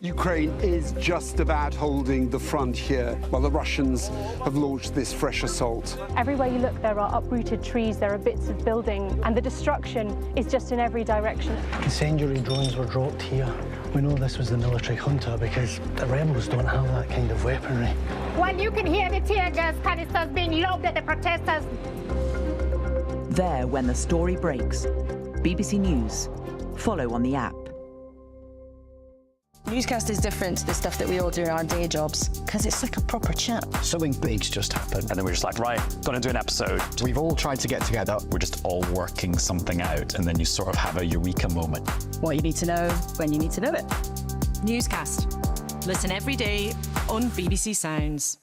Ukraine is just about holding the front here, while the Russians have launched this fresh assault. Everywhere you look, there are uprooted trees, there are bits of building, and the destruction is just in every direction. Incendiary drones were dropped here. We know this was the military junta because the rebels don't have that kind of weaponry. When you can hear the tear gas canisters being lobbed at the protesters. There when the story breaks. BBC News. Follow on the app. Newscaster is different to the stuff that we all do in our day jobs because it's like a proper chat. Something big's just happened. And then we're just like, right, gonna do an episode. We've all tried to get together. We're just all working something out, and then you sort of have a eureka moment. What you need to know when you need to know it. Newscast. Listen every day on BBC Sounds.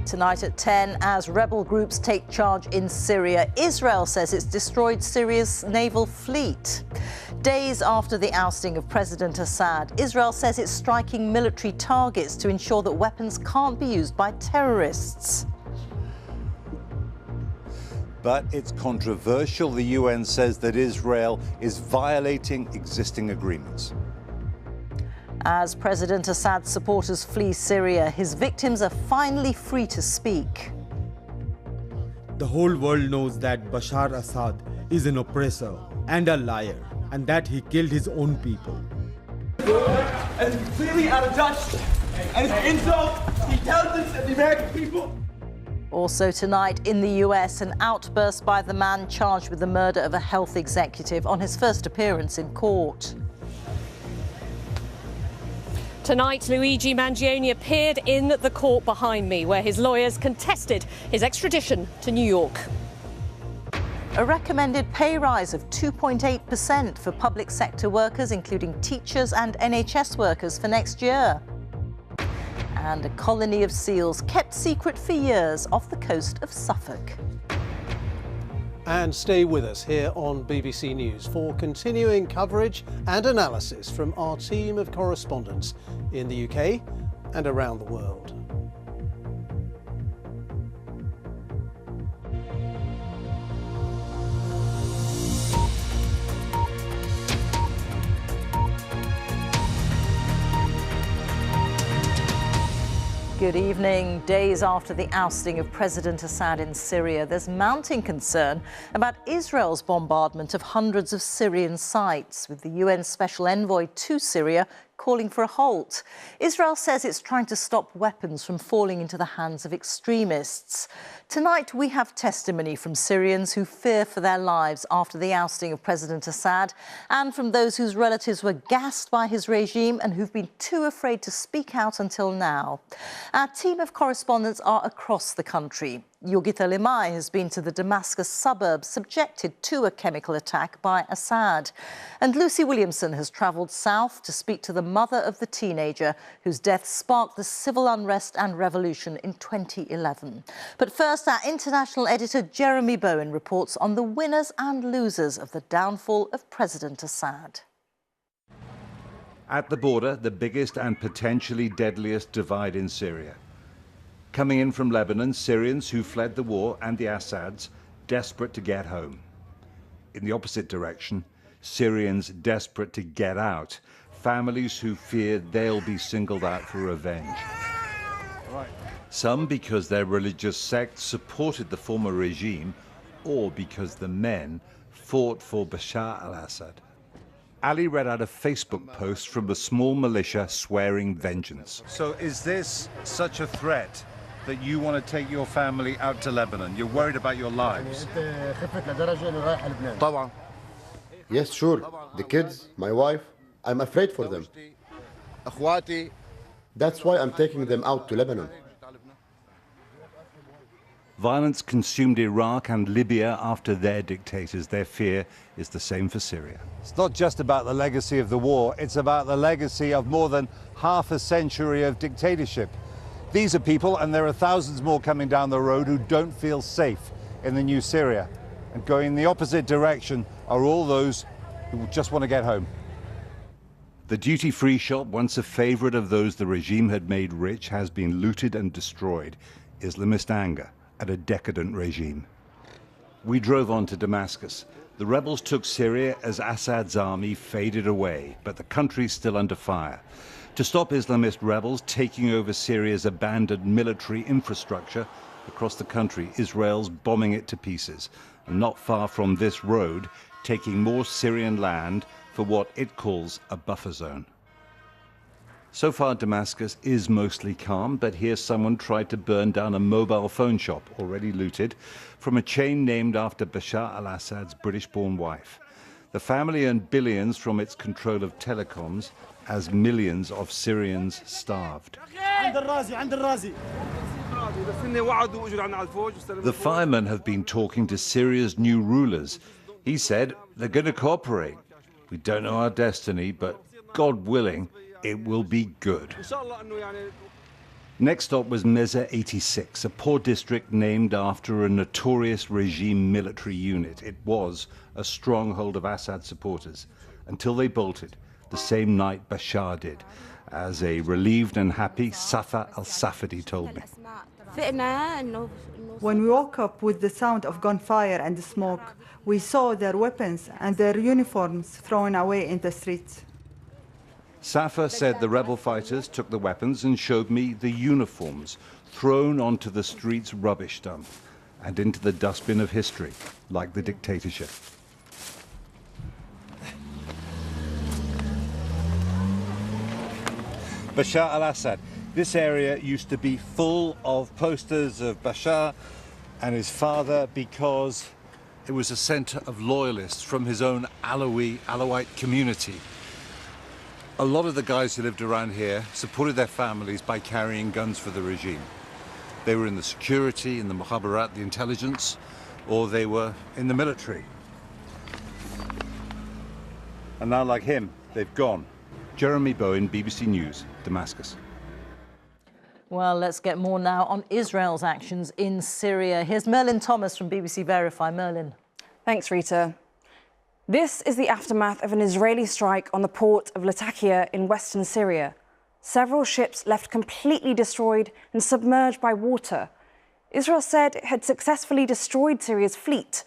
Tonight at 10, as rebel groups take charge in Syria, Israel says it's destroyed Syria's naval fleet. Days after the ousting of President Assad, Israel says it's striking military targets to ensure that weapons can't be used by terrorists. But it's controversial. The UN says that Israel is violating existing agreements. As President Assad's supporters flee Syria, his victims are finally free to speak. The whole world knows that Bashar Assad is an oppressor and a liar, and that he killed his own people. And it's completely out of touch, and it's an insult to the intelligence of the American people. Also tonight in the US, an outburst by the man charged with the murder of a health executive on his first appearance in court. Tonight, Luigi Mangione appeared in the court behind me, where his lawyers contested his extradition to New York. A recommended pay rise of 2.8% for public sector workers, including teachers and NHS workers, for next year. And a colony of seals kept secret for years off the coast of Suffolk. And stay with us here on BBC News for continuing coverage and analysis from our team of correspondents in the UK and around the world. Good evening. Days after the ousting of President Assad in Syria, there's mounting concern about Israel's bombardment of hundreds of Syrian sites, with the UN Special Envoy to Syria calling for a halt. Israel says it's trying to stop weapons from falling into the hands of extremists. Tonight, we have testimony from Syrians who fear for their lives after the ousting of President Assad, and from those whose relatives were gassed by his regime and who've been too afraid to speak out until now. Our team of correspondents are across the country. Yogita Limai has been to the Damascus suburb subjected to a chemical attack by Assad. And Lucy Williamson has travelled south to speak to the mother of the teenager whose death sparked the civil unrest and revolution in 2011. But first, our international editor Jeremy Bowen reports on the winners and losers of the downfall of President Assad. At the border, the biggest and potentially deadliest divide in Syria. Coming in from Lebanon, Syrians who fled the war and the Assads, desperate to get home. In the opposite direction, Syrians desperate to get out, families who fear they'll be singled out for revenge. Some because their religious sect supported the former regime, or because the men fought for Bashar al-Assad. Ali read out a Facebook post from a small militia swearing vengeance. So is this such a threat that you want to take your family out to Lebanon? You're worried about your lives? Yes, sure. The kids, my wife, I'm afraid for them. That's why I'm taking them out to Lebanon. Violence consumed Iraq and Libya after their dictators. Their fear is the same for Syria. It's not just about the legacy of the war, it's about the legacy of more than half a century of dictatorship. These are people, and there are thousands more coming down the road, who don't feel safe in the new Syria. And going in the opposite direction are all those who just want to get home. The duty-free shop, once a favorite of those the regime had made rich, has been looted and destroyed. Islamist anger at a decadent regime. We drove on to Damascus. The rebels took Syria as Assad's army faded away, but the country's still under fire. To stop Islamist rebels taking over Syria's abandoned military infrastructure across the country, Israel's bombing it to pieces. And not far from this road, taking more Syrian land for what it calls a buffer zone. So far, Damascus is mostly calm, but here someone tried to burn down a mobile phone shop, already looted, from a chain named after Bashar al-Assad's British-born wife. The family earned billions from its control of telecoms as millions of Syrians starved. The firemen have been talking to Syria's new rulers. He said they're going to cooperate. We don't know our destiny, but God willing, it will be good. Next stop was Meza 86, a poor district named after a notorious regime military unit. It was a stronghold of Assad supporters until they bolted the same night Bashar did, as a relieved and happy Safa al-Safadi told me. When we woke up with the sound of gunfire and smoke, we saw their weapons and their uniforms thrown away in the streets. Safa said the rebel fighters took the weapons and showed me the uniforms thrown onto the street's rubbish dump and into the dustbin of history, like the dictatorship. Bashar al-Assad. This area used to be full of posters of Bashar and his father because it was a center of loyalists from his own Alawite community. A lot of the guys who lived around here supported their families by carrying guns for the regime. They were in the security, in the mukhabarat, the intelligence, or they were in the military. And now, like him, they've gone. Jeremy Bowen, BBC News, Damascus. Well, let's get more now on Israel's actions in Syria. Here's Merlin Thomas from BBC Verify. Merlin. Thanks, Rita. This is the aftermath of an Israeli strike on the port of Latakia in western Syria. Several ships left completely destroyed and submerged by water. Israel said it had successfully destroyed Syria's fleet.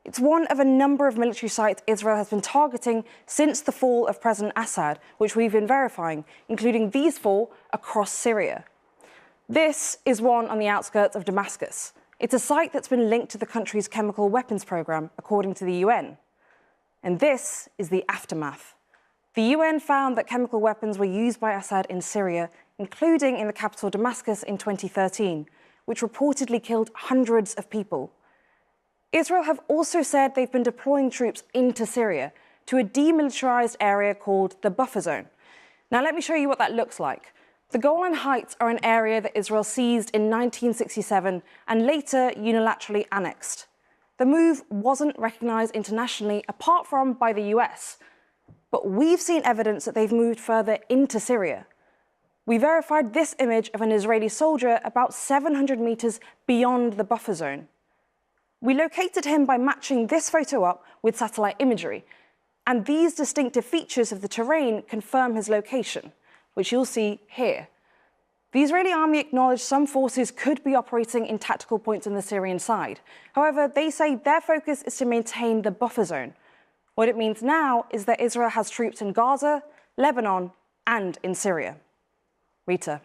It's one of a number of military sites Israel has been targeting since the fall of President Assad, which we've been verifying, including these 4 across Syria. This is one on the outskirts of Damascus. It's a site that's been linked to the country's chemical weapons program, according to the UN. And this is the aftermath. The UN found that chemical weapons were used by Assad in Syria, including in the capital Damascus in 2013, which reportedly killed hundreds of people. Israel have also said they've been deploying troops into Syria to a demilitarized area called the buffer zone. Now, let me show you what that looks like. The Golan Heights are an area that Israel seized in 1967 and later unilaterally annexed. The move wasn't recognized internationally apart from by the US, but we've seen evidence that they've moved further into Syria. We verified this image of an Israeli soldier about 700 meters beyond the buffer zone. We located him by matching this photo up with satellite imagery, and these distinctive features of the terrain confirm his location, which you'll see here. The Israeli army acknowledged some forces could be operating in tactical points on the Syrian side. However, they say their focus is to maintain the buffer zone. What it means now is that Israel has troops in Gaza, Lebanon, and in Syria. Rita.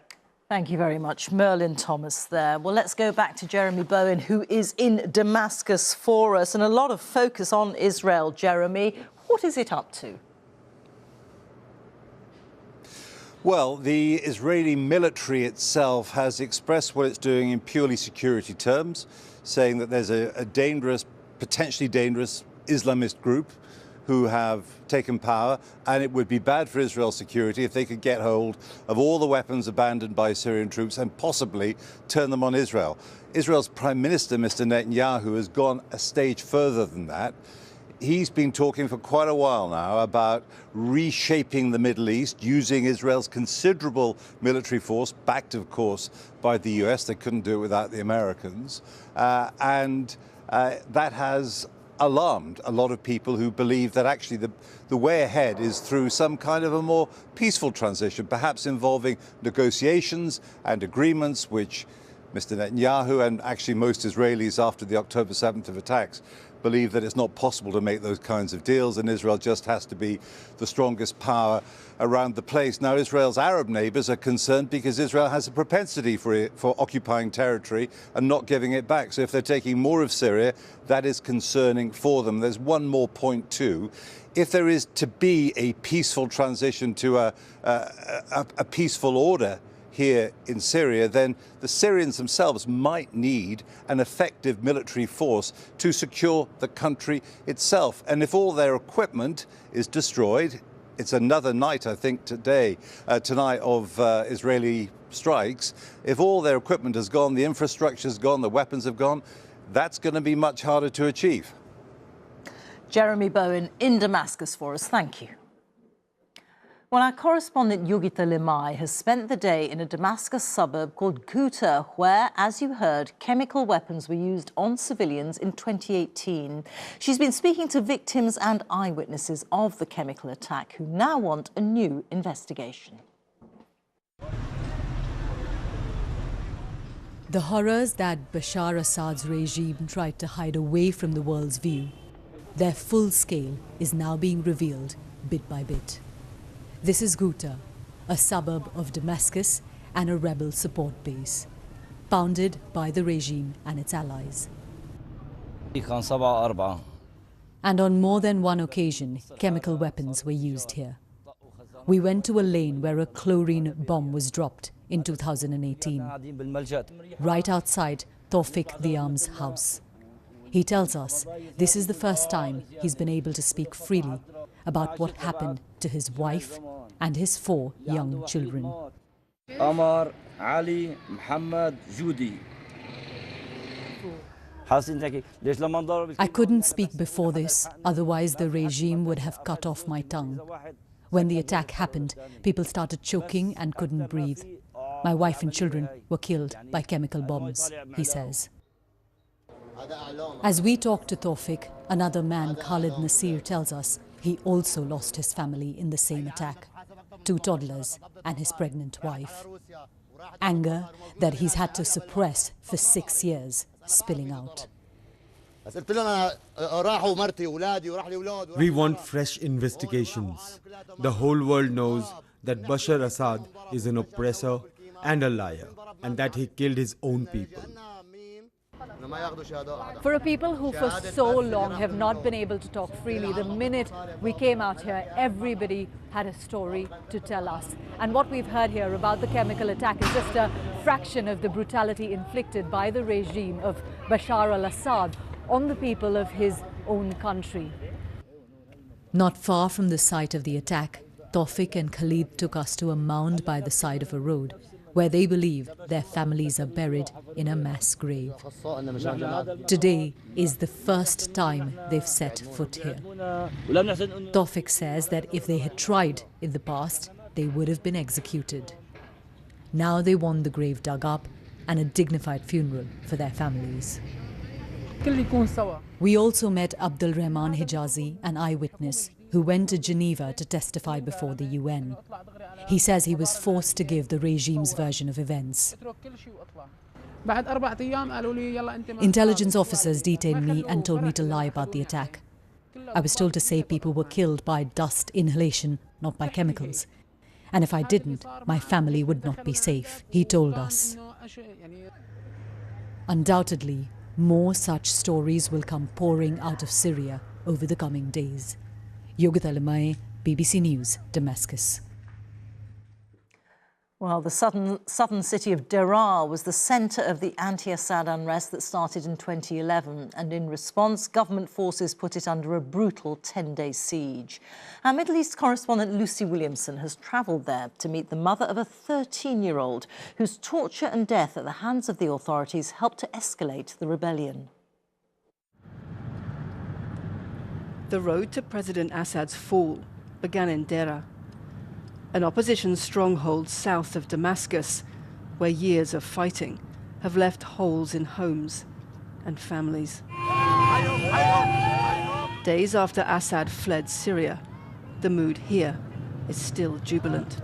Thank you very much. Merlin Thomas there. Well, let's go back to Jeremy Bowen, who is in Damascus for us, and a lot of focus on Israel. Jeremy, what is it up to? Well, the Israeli military itself has expressed what it's doing in purely security terms, saying that there's a dangerous, potentially dangerous Islamist group who have taken power, and it would be bad for Israel's security if they could get hold of all the weapons abandoned by Syrian troops and possibly turn them on Israel. Israel's Prime Minister, Mr. Netanyahu, has gone a stage further than that. He's been talking for quite a while now about reshaping the Middle East, using Israel's considerable military force, backed, of course, by the US. They couldn't do it without the Americans. That has alarmed a lot of people who believe that actually the way ahead is through some kind of a more peaceful transition, perhaps involving negotiations and agreements, which Mr. Netanyahu and actually most Israelis after the October 7th attacks believe that it's not possible to make those kinds of deals, and Israel just has to be the strongest power around the place. Now, Israel's Arab neighbors are concerned because Israel has a propensity for occupying territory and not giving it back. So if they're taking more of Syria, that is concerning for them. There's one more point too. If there is to be a peaceful transition to a peaceful order here in Syria, then the Syrians themselves might need an effective military force to secure the country itself. And if all their equipment is destroyed, it's another night, I think, tonight of Israeli strikes. If all their equipment has gone, the infrastructure's gone, the weapons have gone, that's going to be much harder to achieve. Jeremy Bowen in Damascus for us. Thank you. Well, our correspondent Yogita Limai has spent the day in a Damascus suburb called Ghouta, where, as you heard, chemical weapons were used on civilians in 2018. She's been speaking to victims and eyewitnesses of the chemical attack who now want a new investigation. The horrors that Bashar Assad's regime tried to hide away from the world's view, their full scale is now being revealed bit by bit. This is Ghouta, a suburb of Damascus and a rebel support base, founded by the regime and its allies. And on more than one occasion, chemical weapons were used here. We went to a lane where a chlorine bomb was dropped in 2018, right outside Tawfiq Diam's house. He tells us this is the first time he's been able to speak freely about what happened to his wife and his 4 young children. Amar, Ali, Muhammad, Judy. I couldn't speak before this, otherwise the regime would have cut off my tongue. When the attack happened, people started choking and couldn't breathe. My wife and children were killed by chemical bombs, he says. As we talk to Tawfiq, another man, Khalid Nasir, tells us he also lost his family in the same attack, 2 toddlers and his pregnant wife. Anger that he's had to suppress for 6 years, spilling out. We want fresh investigations. The whole world knows that Bashar Assad is an oppressor and a liar, and that he killed his own people. For a people who for so long have not been able to talk freely, the minute we came out here, everybody had a story to tell us. And what we've heard here about the chemical attack is just a fraction of the brutality inflicted by the regime of Bashar al-Assad on the people of his own country. Not far from the site of the attack, Tawfiq and Khalid took us to a mound by the side of a road, where they believe their families are buried in a mass grave. Today is the first time they've set foot here. Tawfiq says that if they had tried in the past, they would have been executed. Now they want the grave dug up and a dignified funeral for their families. We also met Abdul Rahman Hijazi, an eyewitness who went to Geneva to testify before the UN. He says he was forced to give the regime's version of events. Intelligence officers detained me and told me to lie about the attack. I was told to say people were killed by dust inhalation, not by chemicals. And if I didn't, my family would not be safe, he told us. Undoubtedly, more such stories will come pouring out of Syria over the coming days. Yogita Limai, BBC News, Damascus. Well, the southern city of Daraa was the centre of the anti-Assad unrest that started in 2011, and in response, government forces put it under a brutal 10-day siege. Our Middle East correspondent Lucy Williamson has travelled there to meet the mother of a 13-year-old whose torture and death at the hands of the authorities helped to escalate the rebellion. The road to President Assad's fall began in Deraa, an opposition stronghold south of Damascus, where years of fighting have left holes in homes and families. Days after Assad fled Syria, the mood here is still jubilant.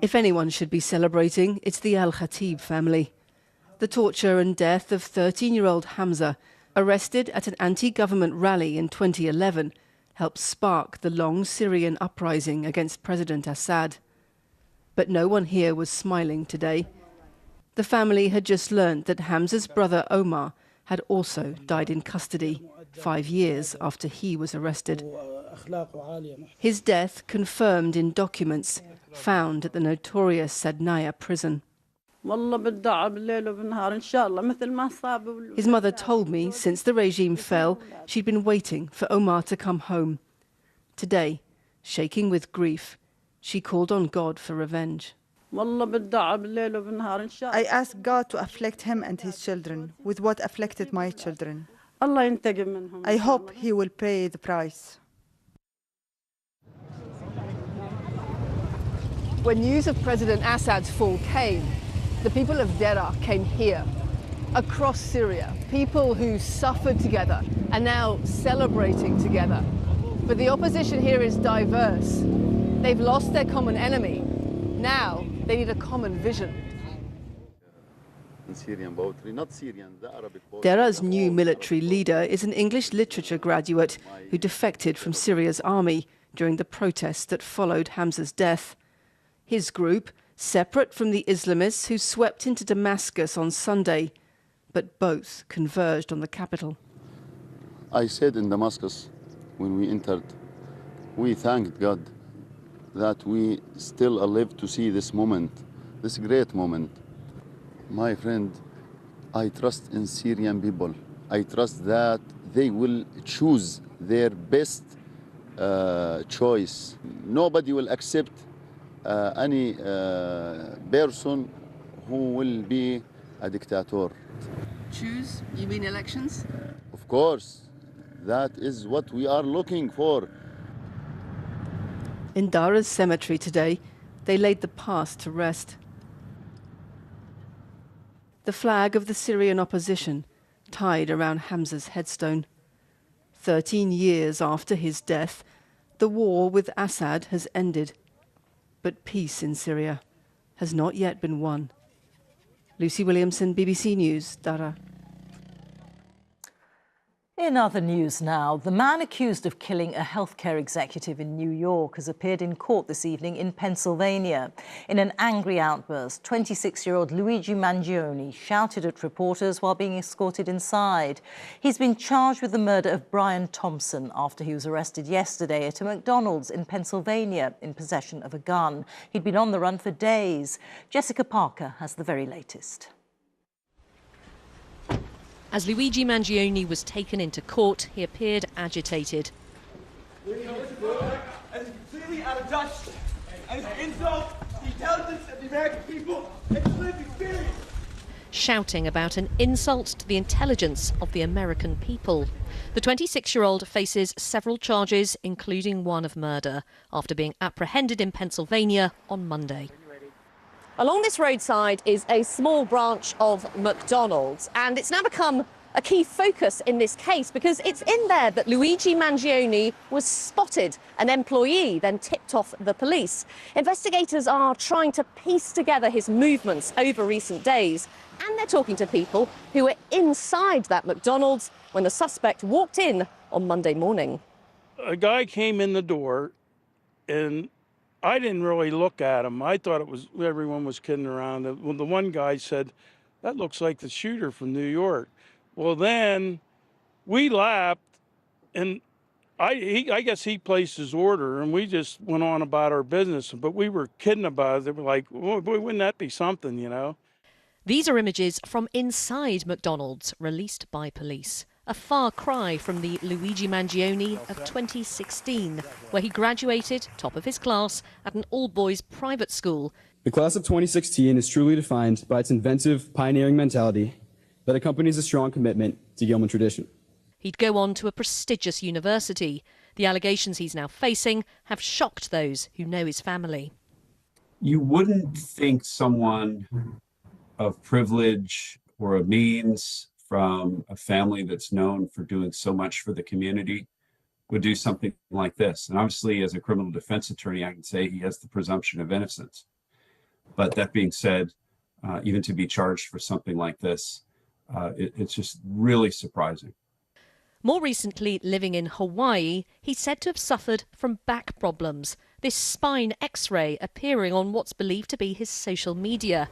If anyone should be celebrating, it's the Al-Khatib family. The torture and death of 13-year-old Hamza, arrested at an anti-government rally in 2011, helped spark the long Syrian uprising against President Assad. But no one here was smiling today. The family had just learned that Hamza's brother Omar had also died in custody 5 years after he was arrested. His death confirmed in documents found at the notorious Sadnaya prison. His mother told me since the regime fell, she'd been waiting for Omar to come home. Today, shaking with grief, she called on God for revenge. I ask God to afflict him and his children with what afflicted my children. I hope he will pay the price. When news of President Assad's fall came, the people of Deraa came here, across Syria, people who suffered together are now celebrating together. But the opposition here is diverse. They've lost their common enemy. Now they need a common vision. Deraa's new military leader is an English literature graduate who defected from Syria's army during the protests that followed Hamza's death. His group, separate from the Islamists who swept into Damascus on Sunday, but both converged on the capital. I said in Damascus, when we entered, we thanked God that we still alive to see this moment, this great moment. My friend, I trust in Syrian people. I trust that they will choose their best choice. Nobody will accept any person who will be a dictator. Choose? You mean elections? Of course. That is what we are looking for. In Daraa's cemetery today, they laid the past to rest. The flag of the Syrian opposition tied around Hamza's headstone. 13 years after his death, the war with Assad has ended. But peace in Syria has not yet been won. Lucy Williamson, BBC News, Daraa. In other news now, the man accused of killing a healthcare executive in New York has appeared in court this evening in Pennsylvania. In an angry outburst, 26-year-old Luigi Mangione shouted at reporters while being escorted inside. He's been charged with the murder of Brian Thompson after he was arrested yesterday at a McDonald's in Pennsylvania in possession of a gun. He'd been on the run for days. Jessica Parker has the very latest. As Luigi Mangione was taken into court, he appeared agitated. And it's completely out of touch. And it's an insult to the intelligence of the American people and to lived experience. Shouting about an insult to the intelligence of the American people. The 26-year-old faces several charges, including one of murder, after being apprehended in Pennsylvania on Monday. Along this roadside is a small branch of McDonald's, and it's now become a key focus in this case because it's in there that Luigi Mangione was spotted. An employee then tipped off the police. Investigators are trying to piece together his movements over recent days, and they're talking to people who were inside that McDonald's when the suspect walked in on Monday morning. A guy came in the door, and I didn't really look at him. I thought it was everyone was kidding around. Well, the one guy said, "That looks like the shooter from New York." Well, then we laughed, and I guess he placed his order, and we just went on about our business. But we were kidding about it. They were like, "Oh, boy, wouldn't that be something, you know?" These are images from inside McDonald's, released by police. A far cry from the Luigi Mangione of 2016, where he graduated, top of his class, at an all-boys private school. The class of 2016 is truly defined by its inventive, pioneering mentality that accompanies a strong commitment to Gilman tradition. He'd go on to a prestigious university. The allegations he's now facing have shocked those who know his family. You wouldn't think someone of privilege or of means from a family that's known for doing so much for the community would do something like this. And obviously, as a criminal defense attorney, I can say he has the presumption of innocence. But that being said, even to be charged for something like this, it's just really surprising. More recently, living in Hawaii, he's said to have suffered from back problems. This spine X-ray appearing on what's believed to be his social media.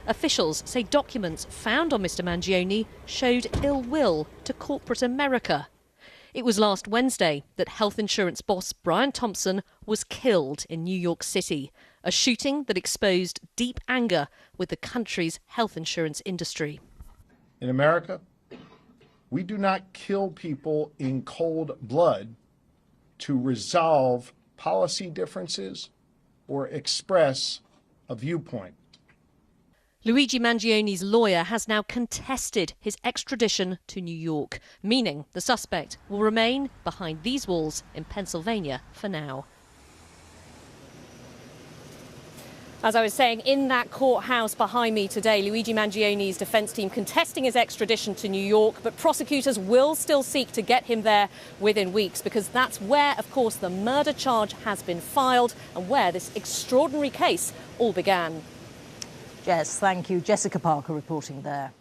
Officials say documents found on Mr. Mangione showed ill will to corporate America. It was last Wednesday that health insurance boss Brian Thompson was killed in New York City, a shooting that exposed deep anger with the country's health insurance industry. In America, we do not kill people in cold blood to resolve policy differences or express a viewpoint. Luigi Mangione's lawyer has now contested his extradition to New York, meaning the suspect will remain behind these walls in Pennsylvania for now. As I was saying, in that courthouse behind me today, Luigi Mangione's defence team contesting his extradition to New York, but prosecutors will still seek to get him there within weeks, because that's where, of course, the murder charge has been filed and where this extraordinary case all began. Jess, thank you. Jessica Parker reporting there.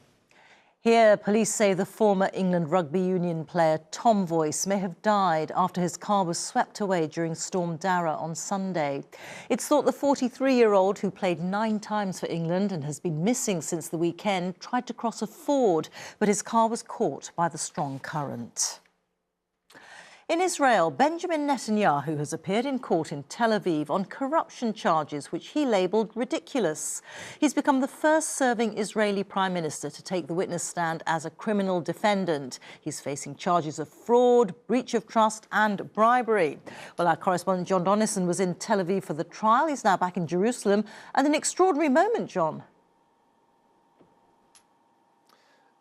Here, police say the former England rugby union player Tom Voice may have died after his car was swept away during Storm Dara on Sunday. It's thought the 43-year-old, who played 9 times for England and has been missing since the weekend, tried to cross a ford, but his car was caught by the strong current. In Israel, Benjamin Netanyahu has appeared in court in Tel Aviv on corruption charges which he labelled ridiculous. He's become the first serving Israeli Prime Minister to take the witness stand as a criminal defendant. He's facing charges of fraud, breach of trust and bribery. Well, our correspondent John Donnison was in Tel Aviv for the trial. He's now back in Jerusalem. And an extraordinary moment, John.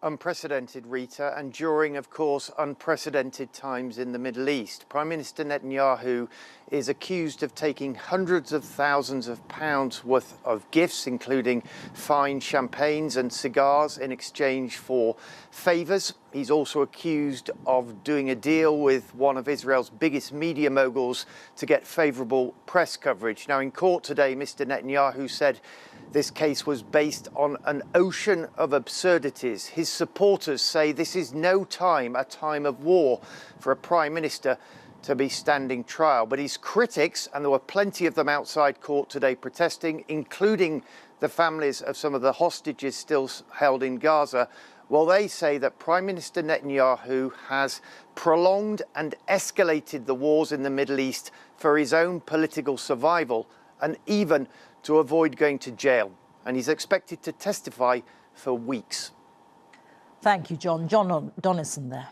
Unprecedented, Rita, and during, of course, unprecedented times in the Middle East. Prime Minister Netanyahu is accused of taking hundreds of thousands of pounds worth of gifts, including fine champagnes and cigars, in exchange for favours. He's also accused of doing a deal with one of Israel's biggest media moguls to get favourable press coverage. Now, in court today, Mr. Netanyahu said this case was based on an ocean of absurdities. His supporters say this is a time of war for a prime minister to be standing trial. But his critics, and there were plenty of them outside court today protesting, including the families of some of the hostages still held in Gaza, well, they say that Prime Minister Netanyahu has prolonged and escalated the wars in the Middle East for his own political survival and even to avoid going to jail. And he's expected to testify for weeks. Thank you, John. John Donnison there.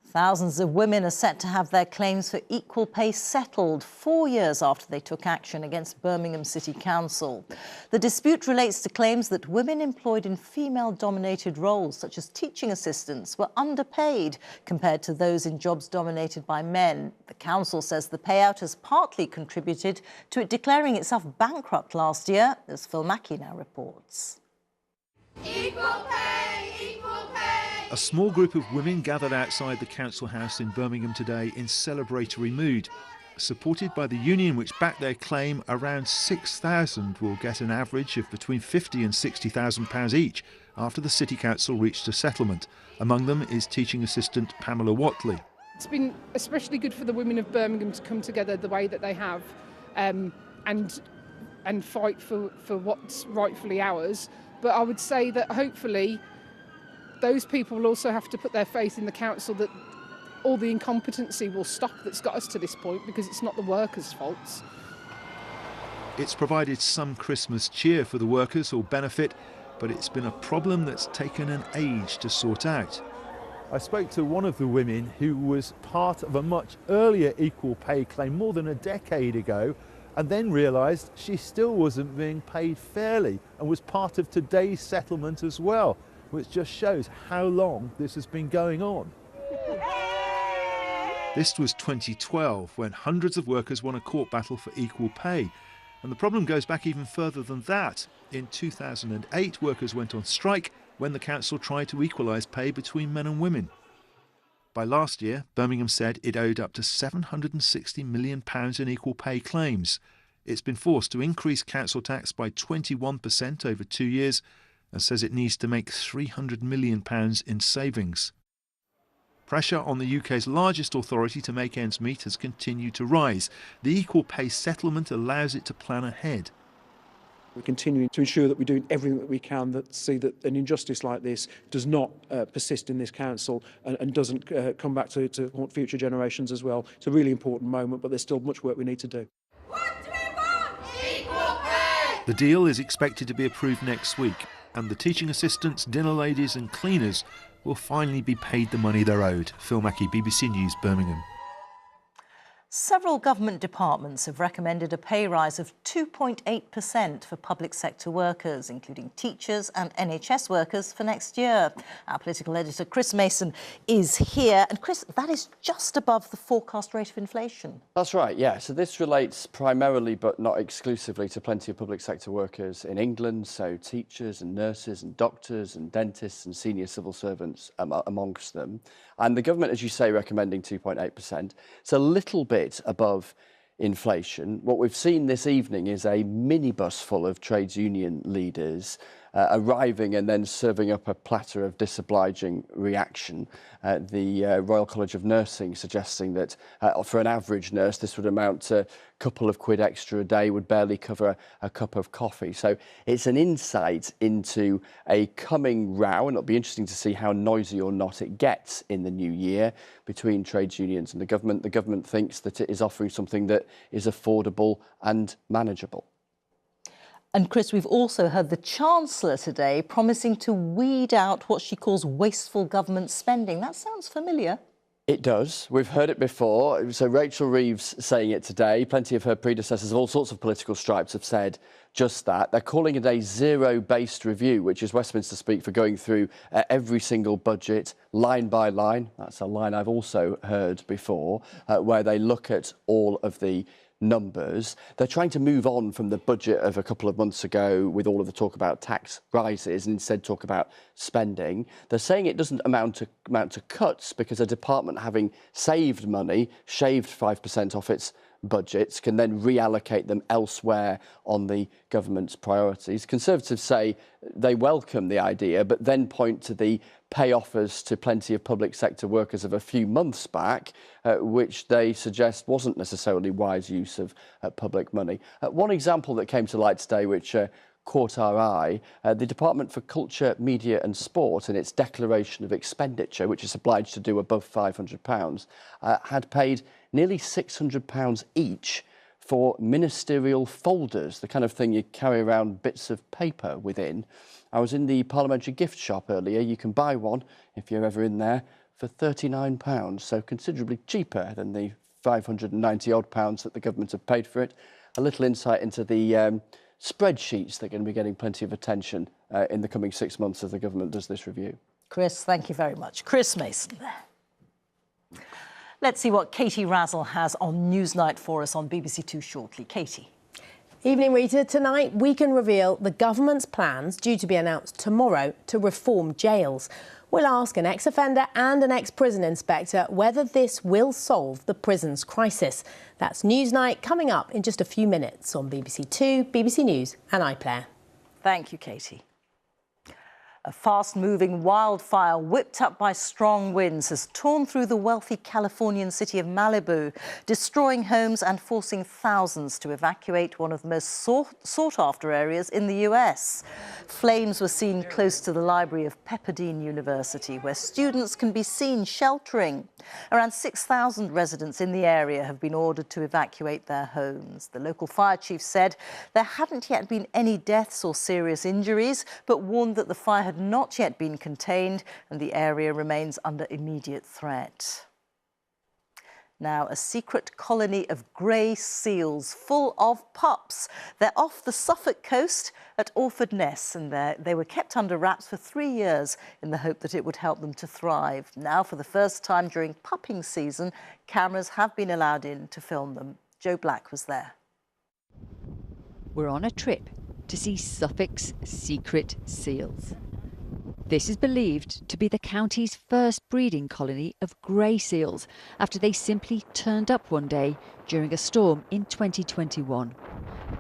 Thousands of women are set to have their claims for equal pay settled 4 years after they took action against Birmingham City Council. The dispute relates to claims that women employed in female-dominated roles, such as teaching assistants, were underpaid compared to those in jobs dominated by men. The council says the payout has partly contributed to it declaring itself bankrupt last year, as Phil Mackey now reports. Equal pay, equal pay. A small group of women gathered outside the council house in Birmingham today in celebratory mood. Supported by the union which backed their claim, around 6,000 will get an average of between £50,000 and £60,000 each after the City Council reached a settlement. Among them is teaching assistant Pamela Watley. It's been especially good for the women of Birmingham to come together the way that they have and fight for what's rightfully ours. But I would say that hopefully those people will also have to put their faith in the council that all the incompetency will stop that's got us to this point, because it's not the workers' faults. It's provided some Christmas cheer for the workers or benefit, but it's been a problem that's taken an age to sort out. I spoke to one of the women who was part of a much earlier equal pay claim more than a decade ago, and then realised she still wasn't being paid fairly and was part of today's settlement as well, which just shows how long this has been going on. This was 2012, when hundreds of workers won a court battle for equal pay. And the problem goes back even further than that. In 2008, workers went on strike when the council tried to equalise pay between men and women. By last year, Birmingham said it owed up to £760 million in equal pay claims. It's been forced to increase council tax by 21% over 2 years and says it needs to make £300 million in savings. Pressure on the UK's largest authority to make ends meet has continued to rise. The equal pay settlement allows it to plan ahead. We're continuing to ensure that we're doing everything that we can to see that an injustice like this does not persist in this council and doesn't come back to haunt future generations as well. It's a really important moment, but there's still much work we need to do. Equal pay! The deal is expected to be approved next week, and the teaching assistants, dinner ladies and cleaners will finally be paid the money they're owed. Phil Mackey, BBC News, Birmingham. Several government departments have recommended a pay rise of 2.8% for public sector workers, including teachers and NHS workers, for next year. Our political editor, Chris Mason, is here. And Chris, that is just above the forecast rate of inflation. That's right, yeah. So this relates primarily, but not exclusively, to plenty of public sector workers in England, so teachers and nurses and doctors and dentists and senior civil servants amongst them. And the government, as you say, recommending 2.8%. It's a little bit above inflation. What we've seen this evening is a minibus full of trades union leaders arriving and then serving up a platter of disobliging reaction. The Royal College of Nursing suggesting that for an average nurse this would amount to a couple of quid extra a day, would barely cover a cup of coffee. So it's an insight into a coming row, and it'll be interesting to see how noisy or not it gets in the new year between trades unions and the government. The government thinks that it is offering something that is affordable and manageable. And Chris, we've also heard the Chancellor today promising to weed out what she calls wasteful government spending. That sounds familiar. It does. We've heard it before. So Rachel Reeves saying it today. Plenty of her predecessors of all sorts of political stripes have said just that. They're calling it a zero-based review, which is Westminster speak for going through every single budget line by line. That's a line I've also heard before, where they look at all of the numbers. They're trying to move on from the budget of a couple of months ago with all of the talk about tax rises and instead talk about spending. They're saying it doesn't amount to cuts because a department having saved money, shaved 5% off its budgets, can then reallocate them elsewhere on the government's priorities. Conservatives say they welcome the idea, but then point to the pay offers to plenty of public sector workers of a few months back, which they suggest wasn't necessarily wise use of public money. One example that came to light today, which caught our eye, the Department for Culture, Media and Sport, in its declaration of expenditure, which is obliged to do above £500, had paid nearly £600 each for ministerial folders, the kind of thing you carry around bits of paper within. I was in the parliamentary gift shop earlier. You can buy one, if you're ever in there, for £39, so considerably cheaper than the 590 odd pounds that the government have paid for it. A little insight into the spreadsheets that are going to be getting plenty of attention in the coming 6 months as the government does this review. Chris, thank you very much. Chris Mason there. Let's see what Katie Razzle has on Newsnight for us on BBC Two shortly. Katie. Evening, Rita. Tonight, we can reveal the government's plans, due to be announced tomorrow, to reform jails. We'll ask an ex-offender and an ex-prison inspector whether this will solve the prisons crisis. That's Newsnight coming up in just a few minutes on BBC Two, BBC News and iPlayer. Thank you, Katie. A fast-moving wildfire whipped up by strong winds has torn through the wealthy Californian city of Malibu, destroying homes and forcing thousands to evacuate one of the most sought-after areas in the US. Flames were seen close to the library of Pepperdine University, where students can be seen sheltering. Around 6,000 residents in the area have been ordered to evacuate their homes. The local fire chief said there hadn't yet been any deaths or serious injuries, but warned that the fire had not yet been contained and the area remains under immediate threat. Now, a secret colony of grey seals full of pups. They're off the Suffolk coast at Orford Ness, and they were kept under wraps for 3 years in the hope that it would help them to thrive. Now, for the first time during pupping season, cameras have been allowed in to film them. Joe Black was there. We're on a trip to see Suffolk's secret seals. This is believed to be the county's first breeding colony of grey seals after they simply turned up one day during a storm in 2021.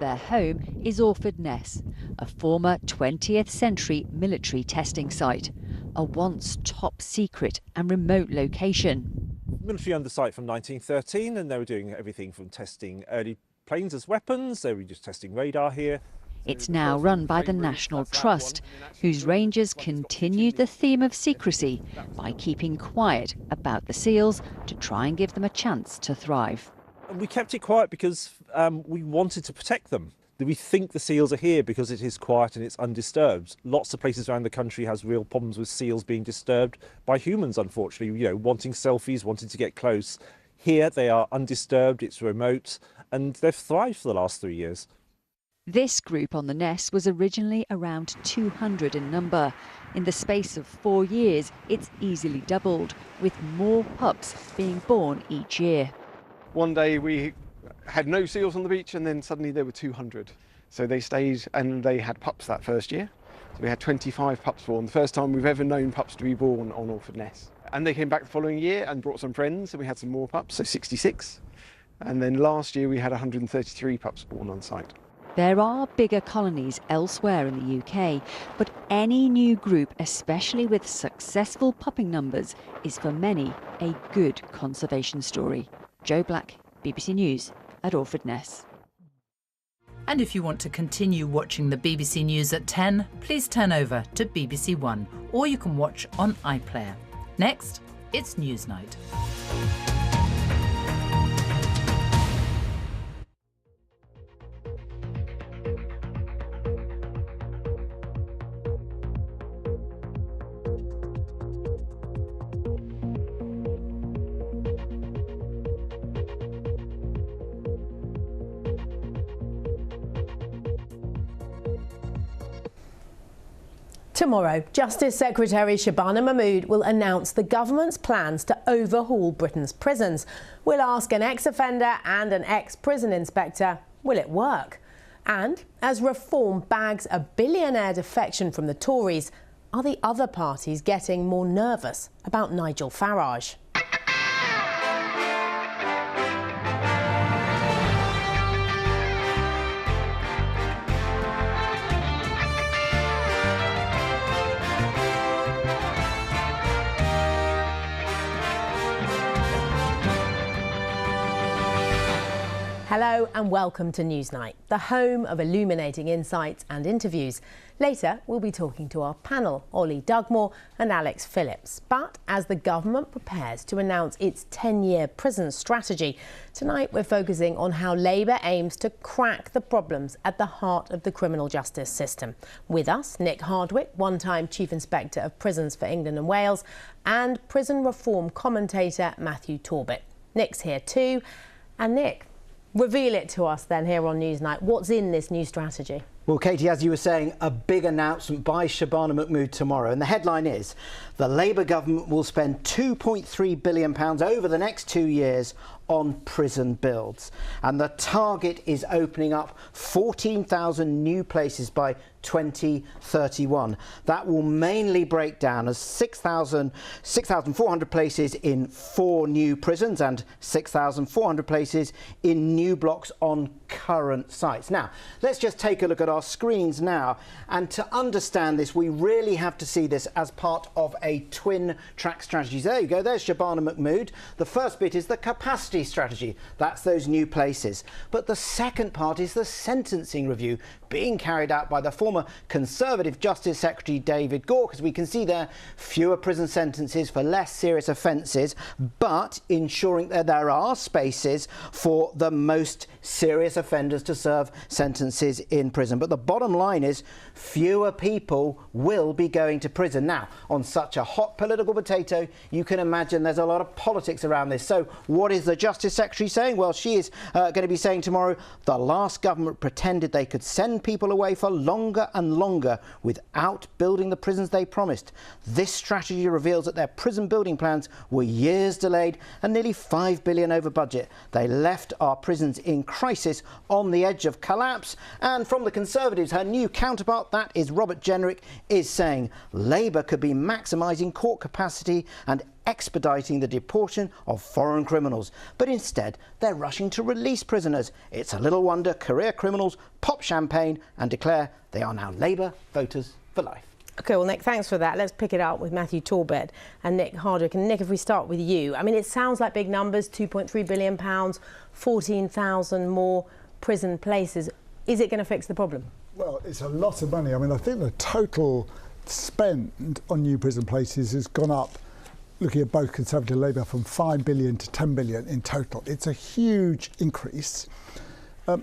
Their home is Orford Ness, a former 20th century military testing site, a once top secret and remote location. Military owned the site from 1913, and they were doing everything from testing early planes as weapons. They were just testing radar here. It's now run by the National Trust, whose rangers continued the theme of secrecy by keeping quiet about the seals to try and give them a chance to thrive. We kept it quiet because we wanted to protect them. We think the seals are here because it is quiet and it's undisturbed. Lots of places around the country has real problems with seals being disturbed by humans, unfortunately, wanting selfies, wanting to get close. Here they are undisturbed, it's remote, and they've thrived for the last 3 years. This group on the Ness was originally around 200 in number. In the space of 4 years, it's easily doubled, with more pups being born each year. One day we had no seals on the beach, and then suddenly there were 200. So they stayed and they had pups that first year. So we had 25 pups born, the first time we've ever known pups to be born on Orford Ness. And they came back the following year and brought some friends, and we had some more pups, so 66. And then last year we had 133 pups born on site. There are bigger colonies elsewhere in the UK, but any new group, especially with successful pupping numbers, is for many a good conservation story. Joe Black, BBC News at Orford Ness. And if you want to continue watching the BBC News at 10, please turn over to BBC One, or you can watch on iPlayer. Next, it's Newsnight. Tomorrow, Justice Secretary Shabana Mahmood will announce the government's plans to overhaul Britain's prisons. We'll ask an ex-offender and an ex-prison inspector, will it work? And as reform bags a billionaire defection from the Tories, are the other parties getting more nervous about Nigel Farage? Hello and welcome to Newsnight, the home of illuminating insights and interviews. Later, we'll be talking to our panel, Ollie Dugmore and Alex Phillips. But as the government prepares to announce its 10-year prison strategy, tonight we're focusing on how Labour aims to crack the problems at the heart of the criminal justice system. With us, Nick Hardwick, one-time Chief Inspector of Prisons for England and Wales, and prison reform commentator Matthew Torbett. Nick's here too. And Nick, reveal it to us then here on Newsnight. What's in this new strategy? Well, Katie, as you were saying, a big announcement by Shabana Mahmood tomorrow. And the headline is, the Labour government will spend £2.3 billion over the next 2 years on prison builds. And the target is opening up 14,000 new places by 2031. That will mainly break down as 6,400 places in 4 new prisons and 6,400 places in new blocks on current sites. Now, let's just take a look at our screens now. And to understand this, we really have to see this as part of a twin-track strategy. So there you go, there's Shabana Mahmood. The first bit is the capacity strategy. That's those new places. But the second part is the sentencing review being carried out by the former Conservative Justice Secretary David Gauke. As we can see there, fewer prison sentences for less serious offences, but ensuring that there are spaces for the most serious offenders to serve sentences in prison. But the bottom line is fewer people will be going to prison. Now, on such a hot political potato, you can imagine there's a lot of politics around this. So what is the Justice Secretary saying? Well, she is going to be saying tomorrow the last government pretended they could send people away for longer and longer without building the prisons they promised. This strategy reveals that their prison building plans were years delayed and nearly $5 billion over budget. They left our prisons in crisis on the edge of collapse. And from the Conservatives, her new counterpart, that is Robert Jenrick, is saying Labour could be maximising court capacity and expediting the deportation of foreign criminals. But instead, they're rushing to release prisoners. It's a little wonder career criminals pop champagne and declare they are now Labour voters for life. OK, well, Nick, thanks for that. Let's pick it up with Matthew Torbett and Nick Hardwick. And Nick, if we start with you, I mean, it sounds like big numbers, £2.3 billion, 14,000 more prison places. Is it going to fix the problem? Well, it's a lot of money. I mean, I think the total spend on new prison places has gone up, looking at both Conservative and Labour, from 5 billion to 10 billion in total. It's a huge increase.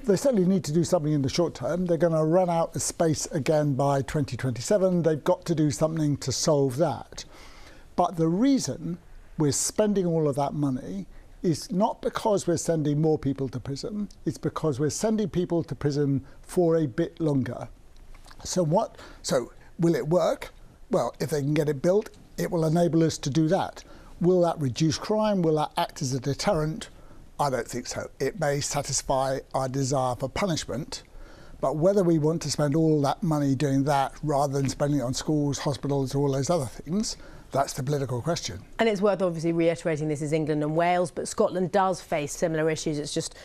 They certainly need to do something in the short term. They're going to run out of space again by 2027. They've got to do something to solve that. But the reason we're spending all of that money is not because we're sending more people to prison. It's because we're sending people to prison for a bit longer. So will it work? Well, if they can get it built, it will enable us to do that. Will that reduce crime? Will that act as a deterrent? I don't think so. It may satisfy our desire for punishment, but whether we want to spend all that money doing that rather than spending it on schools, hospitals, all those other things, that's the political question. And it's worth obviously reiterating this is England and Wales, but Scotland does face similar issues. It's just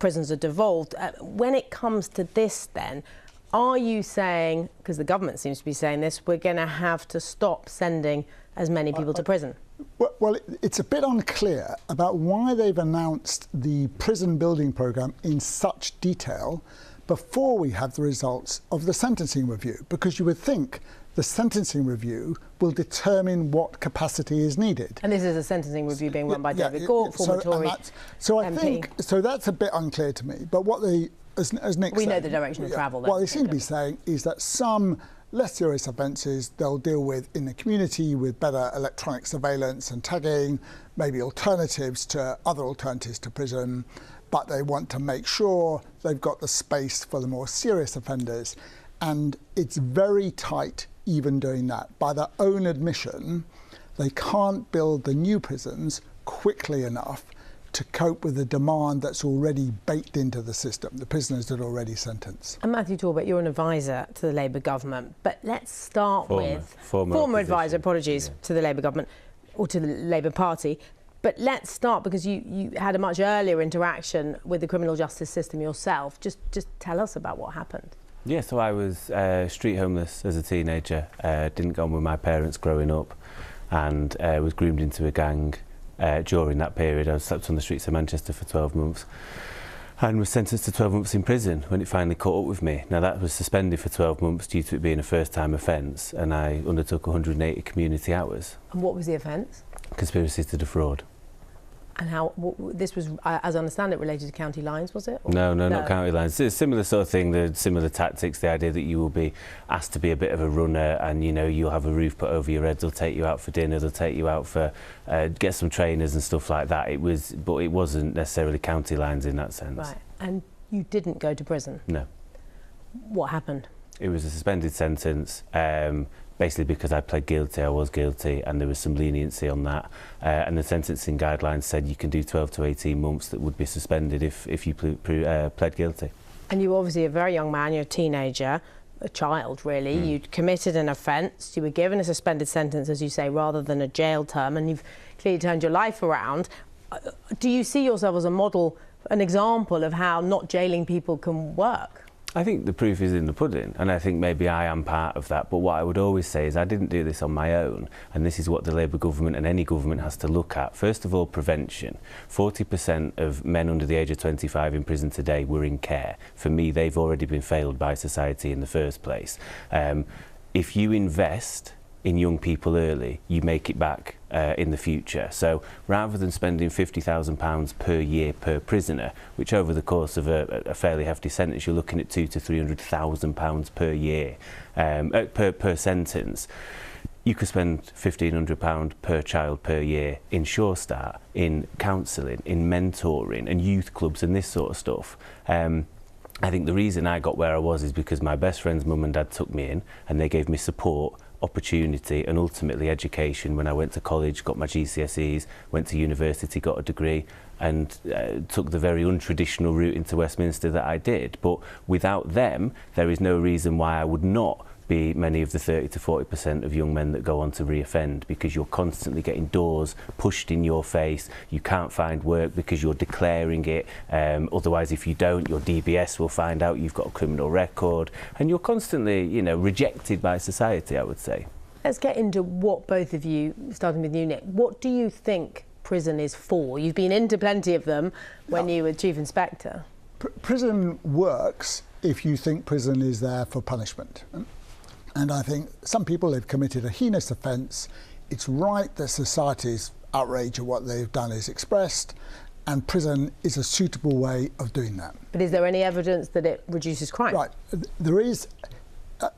prisons are devolved. When it comes to this then, are you saying, because the government seems to be saying this, we're going to have to stop sending as many people to prison? Well, it's a bit unclear about why they've announced the prison building programme in such detail before we have the results of the sentencing review, because you would think the sentencing review will determine what capacity is needed. And this is a sentencing review being run by David Gauke, former Tory MP. So that's a bit unclear to me. But what they, as Nick said, we know the direction of travel. What they seem to be saying is that some less serious offences they'll deal with in the community with better electronic surveillance and tagging, maybe alternatives to prison, but they want to make sure they've got the space for the more serious offenders. And it's very tight even doing that. By their own admission, they can't build the new prisons quickly enough to cope with the demand that's already baked into the system, the prisoners that are already sentenced. And Matthew Torbett, you're an advisor to the Labour government, but let's start with former advisor, to the Labour government or to the Labour Party. But let's start because you had a much earlier interaction with the criminal justice system yourself. Just tell us about what happened. Yeah, so I was street homeless as a teenager, didn't go on with my parents growing up, and was groomed into a gang. During that period, I slept on the streets of Manchester for 12 months and was sentenced to 12 months in prison when it finally caught up with me. Now, that was suspended for 12 months due to it being a first-time offence, and I undertook 180 community hours. And what was the offence? Conspiracy to defraud. And how this was, as I understand it, related to county lines, was it? No, not county lines. It's a similar sort of thing, the similar tactics, the idea that you will be asked to be a bit of a runner and, you know, you'll have a roof put over your head, they'll take you out for dinner, they'll take you out for, get some trainers and stuff like that. But it wasn't necessarily county lines in that sense. Right, and you didn't go to prison? No. What happened? It was a suspended sentence. Basically because I pled guilty, I was guilty, and there was some leniency on that. And the sentencing guidelines said you can do 12 to 18 months that would be suspended if you pled guilty. And you were obviously a very young man, you're a teenager, a child really. You'd committed an offence, you were given a suspended sentence, as you say, rather than a jail term, and you've clearly turned your life around. Do you see yourself as a model, an example of how not jailing people can work? I think the proof is in the pudding, and I think maybe I am part of that. But what I would always say is I didn't do this on my own, and this is what the Labour government and any government has to look at. First of all, prevention. 40% of men under the age of 25 in prison today were in care. For me, they've already been failed by society in the first place. If you invest in young people early, you make it back in the future. So rather than spending £50,000 per year per prisoner, which over the course of a fairly hefty sentence, you're looking at £200,000 to £300,000 per year, per sentence, you could spend £1,500 per child per year in Sure Start, in counselling, in mentoring and youth clubs and this sort of stuff. I think the reason I got where I was is because my best friend's mum and dad took me in and they gave me support, opportunity and ultimately education when I went to college, got my GCSEs, went to university, got a degree and took the very untraditional route into Westminster that I did. But without them, there is no reason why I would not be many of the 30 to 40% of young men that go on to reoffend, because you're constantly getting doors pushed in your face. You can't find work because you're declaring it. Otherwise, if you don't, your DBS will find out you've got a criminal record, and you're constantly, you know, rejected by society, I would say. Let's get into what both of you, starting with you, Nick, what do you think prison is for? You've been into plenty of them when you were Chief Inspector. Prison works if you think prison is there for punishment. And I think some people have committed a heinous offence. It's right that society's outrage at what they've done is expressed, and prison is a suitable way of doing that. But is there any evidence that it reduces crime? Right. There is.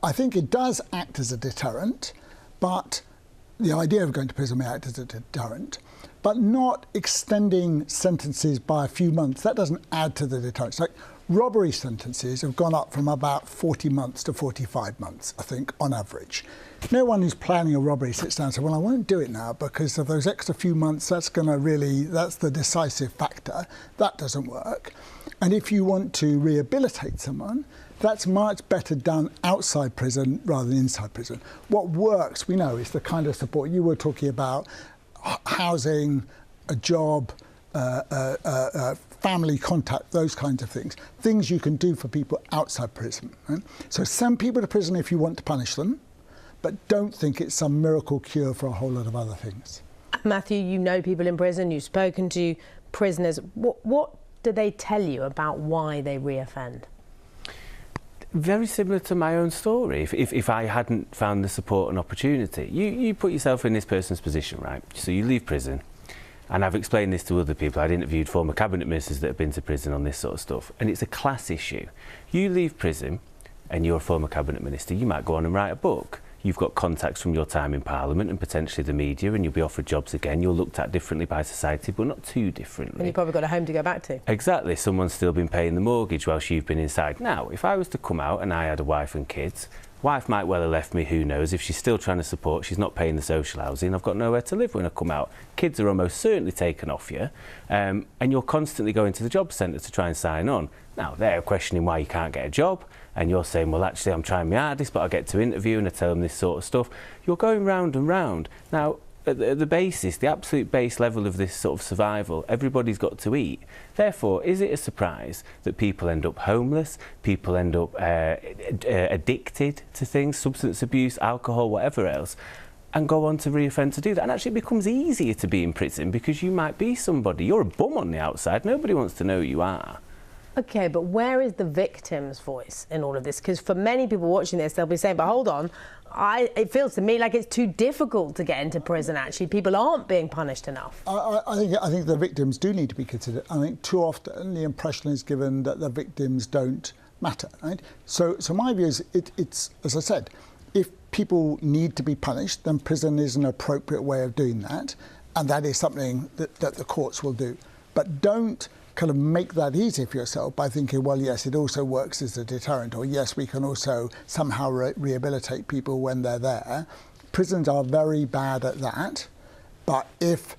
I think it does act as a deterrent, but the idea of going to prison may act as a deterrent, but not extending sentences by a few months. That doesn't add to the deterrence. Like, robbery sentences have gone up from about 40 months to 45 months, I think, on average. No one who's planning a robbery sits down and says, well, I won't do it now because of those extra few months, that's the decisive factor. That doesn't work. And if you want to rehabilitate someone, that's much better done outside prison rather than inside prison. What works, we know, is the kind of support you were talking about, housing, a job, family contact, those kinds of things you can do for people outside prison. Right? So send people to prison if you want to punish them, but don't think it's some miracle cure for a whole lot of other things. Matthew, you know people in prison, you've spoken to prisoners. What do they tell you about why they reoffend? Very similar to my own story. If I hadn't found the support and opportunity, you put yourself in this person's position, right? So you leave prison. And I've explained this to other people. I'd interviewed former cabinet ministers that have been to prison on this sort of stuff. And it's a class issue. You leave prison and you're a former cabinet minister, you might go on and write a book. You've got contacts from your time in Parliament and potentially the media, and you'll be offered jobs again. You're looked at differently by society, but not too differently. And you've probably got a home to go back to. Exactly. Someone's still been paying the mortgage whilst you've been inside. Now, if I was to come out and I had a wife and kids, wife might well have left me, who knows. If she's still trying to support, she's not paying the social housing, I've got nowhere to live when I come out. Kids are almost certainly taken off you, and you're constantly going to the job centre to try and sign on. Now, they're questioning why you can't get a job, and you're saying, well, actually, I'm trying my hardest, but I get to interview and I tell them this sort of stuff. You're going round and round. Now, at the basis, the absolute base level of this sort of survival, everybody's got to eat. Therefore, is it a surprise that people end up homeless, people end up addicted to things, substance abuse, alcohol, whatever else, and go on to reoffend to do that? And actually it becomes easier to be in prison because you might be somebody. You're a bum on the outside. Nobody wants to know who you are. OK, but where is the victim's voice in all of this? Because for many people watching this, they'll be saying, but hold on, it feels to me like it's too difficult to get into prison, actually. People aren't being punished enough. I think the victims do need to be considered. I think too often the impression is given that the victims don't matter, right? So my view is, it's, as I said, if people need to be punished, then prison is an appropriate way of doing that, and that is something that the courts will do. But don't kind of make that easy for yourself by thinking, well, yes, it also works as a deterrent, or yes, we can also somehow rehabilitate people when they're there. Prisons are very bad at that, but if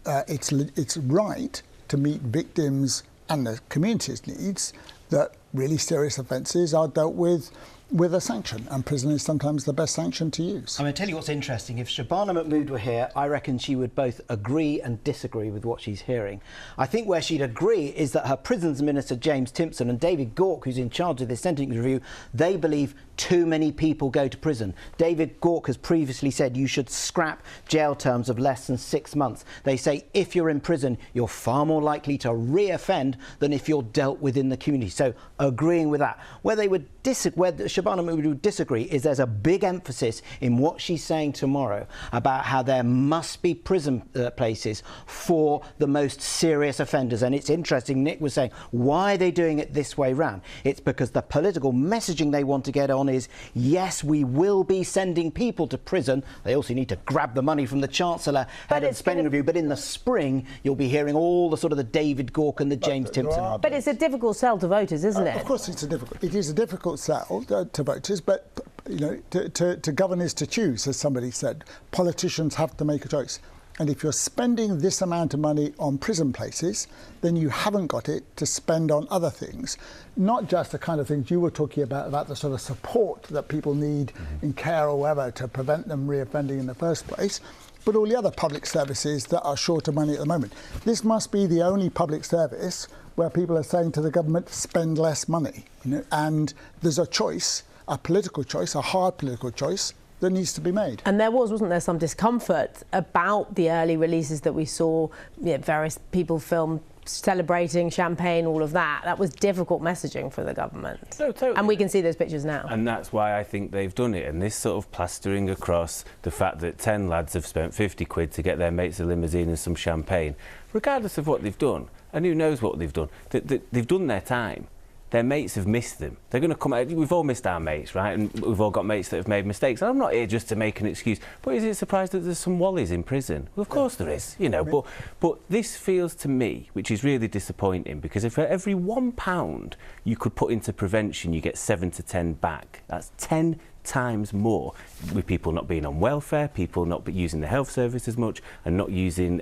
it's right to meet victims and the community's needs, that really serious offences are dealt with with a sanction, and prison is sometimes the best sanction to use. I'm going to tell you what's interesting. If Shabana Mahmood were here, I reckon she would both agree and disagree with what she's hearing. I think where she'd agree is that her Prisons Minister, James Timpson, and David Gauke, who's in charge of this sentencing review, they believe too many people go to prison. David Gauke has previously said you should scrap jail terms of less than 6 months. They say if you're in prison, you're far more likely to re-offend than if you're dealt with in the community. So agreeing with that. Where they would where Shabana Mahmood would disagree is there's a big emphasis in what she's saying tomorrow about how there must be prison places for the most serious offenders. And it's interesting, Nick was saying, why are they doing it this way round? It's because the political messaging they want to get on is, yes, we will be sending people to prison. They also need to grab the money from the Chancellor ahead of the spending review. But in the spring, you'll be hearing all the sort of the David Gauke and the James Timpson. But it's a difficult sell to voters, isn't it? Of course, it is a difficult sell to voters, but you know, to govern is to choose, as somebody said. Politicians have to make a choice. And if you're spending this amount of money on prison places, then you haven't got it to spend on other things. Not just the kind of things you were talking about the sort of support that people need in care or whatever to prevent them reoffending in the first place, but all the other public services that are short of money at the moment. This must be the only public service where people are saying to the government, spend less money. You know, and there's a choice, a political choice, a hard political choice, that needs to be made. And there wasn't there some discomfort about the early releases that we saw, various people film celebrating champagne, all of that. That was difficult messaging for the government. No, totally. And we can see those pictures now. And that's why I think they've done it. And this sort of plastering across the fact that 10 lads have spent 50 quid to get their mates a limousine and some champagne, regardless of what they've done, and who knows what they've done, they've done their time. Their mates have missed them. They're going to come out. We've all missed our mates, right? And we've all got mates that have made mistakes. And I'm not here just to make an excuse. But is it surprised that there's some Wallies in prison? Well, of course there is, you know. But this feels to me, which is really disappointing, because if for every £1 you could put into prevention, you get 7 to 10 back. That's 10 times more, with people not being on welfare, people not using the health service as much, and not using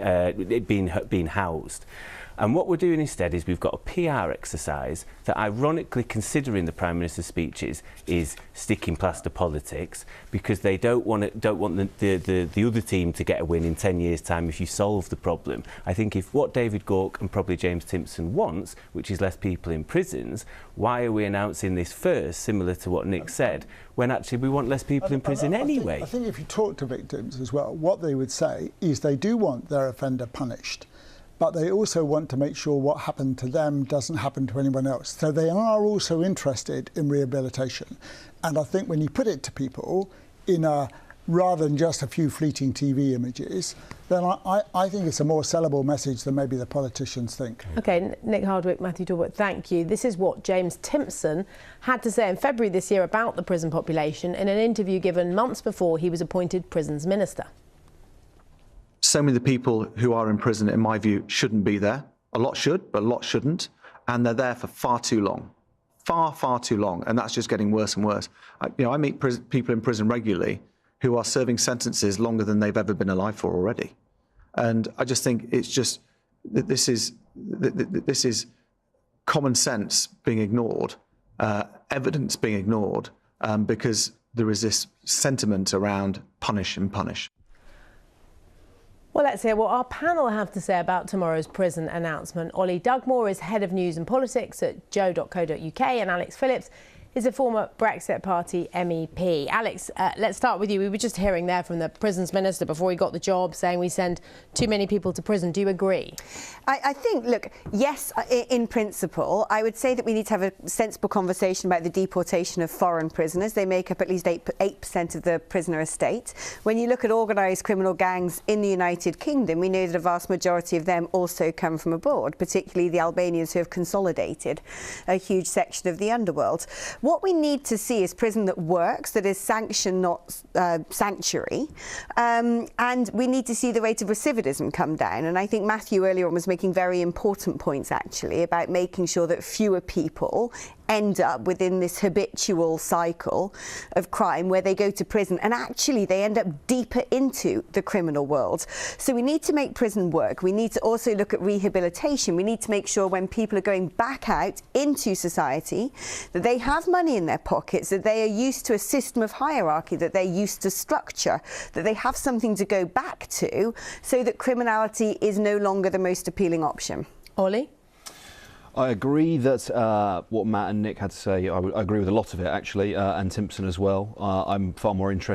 being housed. And what we're doing instead is we've got a PR exercise that, ironically, considering the Prime Minister's speeches, is sticking plaster politics, because they don't want the other team to get a win in 10 years' time if you solve the problem. I think if what David Gauke and probably James Timpson wants, which is less people in prisons, why are we announcing this first, similar to what Nick said, when actually we want less people in prison anyway? I think if you talk to victims as well, what they would say is they do want their offender punished, but they also want to make sure what happened to them doesn't happen to anyone else. So they are also interested in rehabilitation. And I think when you put it to people in a rather than just a few fleeting TV images, then I think it's a more sellable message than maybe the politicians think. OK, Nick Hardwick, Matthew Talbot, thank you. This is what James Timpson had to say in February this year about the prison population in an interview given months before he was appointed Prisons Minister. So many of the people who are in prison, in my view, shouldn't be there. A lot should, but a lot shouldn't. And they're there for far too long. Far too long. And that's just getting worse and worse. I meet people in prison regularly who are serving sentences longer than they've ever been alive for already. And I just think it's just, this is common sense being ignored, evidence being ignored, because there is this sentiment around punish and punish. Well, let's hear what our panel have to say about tomorrow's prison announcement. Ollie Dugmore is Head of News and Politics at joe.co.uk, and Alex Phillips is a former Brexit Party MEP. Alex, let's start with you. We were just hearing there from the Prisons Minister before he got the job saying we send too many people to prison. Do you agree? I think, look, yes, in principle, I would say that we need to have a sensible conversation about the deportation of foreign prisoners. They make up at least 8% of the prisoner estate. When you look at organised criminal gangs in the United Kingdom, we know that a vast majority of them also come from abroad, particularly the Albanians who have consolidated a huge section of the underworld. What we need to see is prison that works, that is sanction, not sanctuary. And we need to see the rate of recidivism come down. And I think Matthew earlier on was making very important points, actually, about making sure that fewer people end up within this habitual cycle of crime where they go to prison and actually they end up deeper into the criminal world. So we need to make prison work. We need to also look at rehabilitation. We need to make sure when people are going back out into society that they have money in their pockets, that they are used to a system of hierarchy, that they're used to structure, that they have something to go back to so that criminality is no longer the most appealing option. Ollie? I agree that what Matt and Nick had to say, I agree with a lot of it actually, and Timpson as well. I'm far more interested